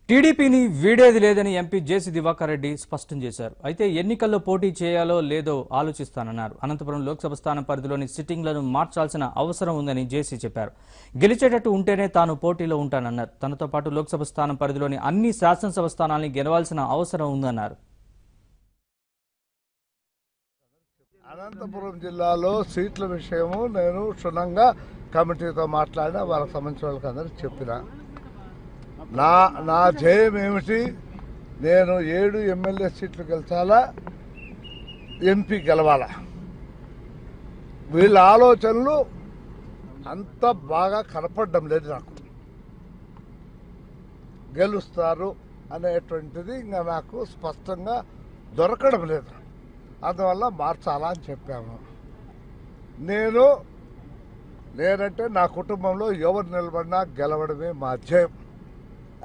టీడీపీని వీడేది లేదని ఎంపీ జేసీ దివాకర్ రెడ్డి స్పష్టం చేశారు. అయితే ఎన్నికల్లో పోటీ చేయాలో లేదో ఆలోచిస్తానన్నారు. అనంతపురం లోక్సభ స్థానం పరిధిలోని సిట్టింగ్లను మార్చాల్సిన అవసరం ఉందని జేసీ చెప్పారు. గెలిచేటట్టు ఉంటేనే తాను పోటీలో ఉంటానన్నారు. తనతో పాటు లోక్సభ స్థానం పరిధిలోని అన్ని శాసనసభ స్థానాల్ని గెలవాల్సిన అవసరం ఉందన్నారు. అనంతపురం జిల్లాలో సీట్ల విషయము నేను క్షుణ్ణంగా కమిటీతో మాట్లాడినా వాళ్ళకి సంబంధించిన వాళ్ళకి అందరికీ చెప్పిన నా ధ్యేయం ఏమిటి, నేను 7 ఎమ్మెల్యే సీట్లు గెలిచాలా, ఎంపీ గెలవాలా. వీళ్ళ ఆలోచనలు అంత బాగా కనపడడం లేదు నాకు. గెలుస్తారు అనేటువంటిది ఇంకా నాకు స్పష్టంగా దొరకడం లేదు. అందువల్ల మార్చాలా అని చెప్పాము. నేనంటే నా కుటుంబంలో ఎవరు నిలబడినా గెలవడమే మా ధ్యేయం.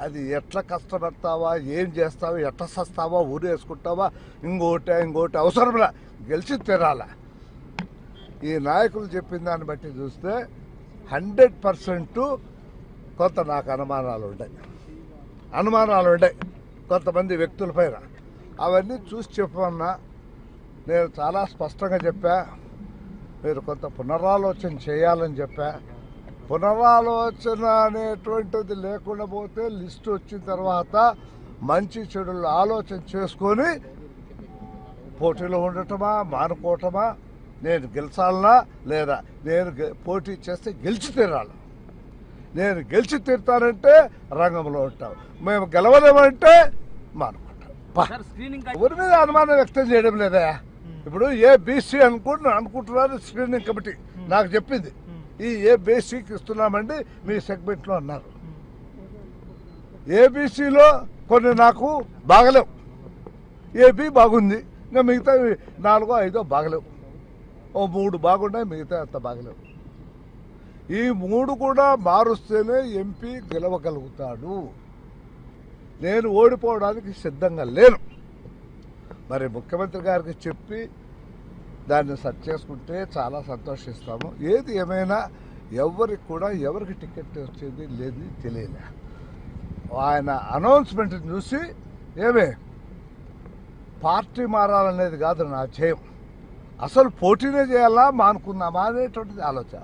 అది ఎట్లా కష్టపడతావా, ఏం చేస్తావా, ఎట్లా సస్తావా, ఊరు వేసుకుంటావా, ఇంకోటి అవసరంలా గెలిచి తీరాల. ఈ నాయకులు చెప్పిన దాన్ని బట్టి చూస్తే 100% కొంత నాకు అనుమానాలు ఉన్నాయి కొంతమంది వ్యక్తుల పైన. అవన్నీ చూసి చెప్పమన్నా నేను చాలా స్పష్టంగా చెప్పా. మీరు కొంత పునరాలోచన చేయాలని చెప్పా. పునరాలోచన అనేటువంటిది లేకుండా పోతే లిస్టు వచ్చిన తర్వాత మంచి చెడులు ఆలోచన చేసుకొని పోటీలో ఉండటమా మానుకోవటమా, నేను గెలిచాలనా లేదా, నేను పోటీ చేస్తే గెలిచి తీరాలి. నేను గెలిచి తీరుతానంటే రంగంలో ఉంటాం, మేము గెలవలేమంటే మానుకుంటాం. ఎవరి మీద అనుమానం వ్యక్తం చేయడం లేదా? ఇప్పుడు ఏబీసీ అనుకుంటున్నారు స్క్రీనింగ్ కమిటీ నాకు చెప్పింది. ఈ ఏబీసీకి ఇస్తున్నామండి మీ సెగ్మెంట్లో అన్నారు. ఏబీసీలో కొన్ని నాకు బాగలేవు, ఏబీ బాగుంది, ఇంకా మిగతా 4, 5 బాగలేవు. 3 బాగున్నాయి, మిగతా అంత బాగలేవు. ఈ 3 కూడా మారుస్తేనే ఎంపీ గెలవగలుగుతాడు. నేను ఓడిపోవడానికి సిద్ధంగా లేను. మరి ముఖ్యమంత్రి గారికి చెప్పి దాన్ని సెట్ చేసుకుంటే చాలా సంతోషిస్తాము. ఏది ఏమైనా ఎవరికి టికెట్ వచ్చేది లేదు తెలియలే. ఆయన అనౌన్స్మెంట్ చూసి పార్టీ మారాలనేది కాదు నా ధ్యేయం. అసలు పోటీనే చేయాలా మానుకుందామా అనేటువంటిది ఆలోచన.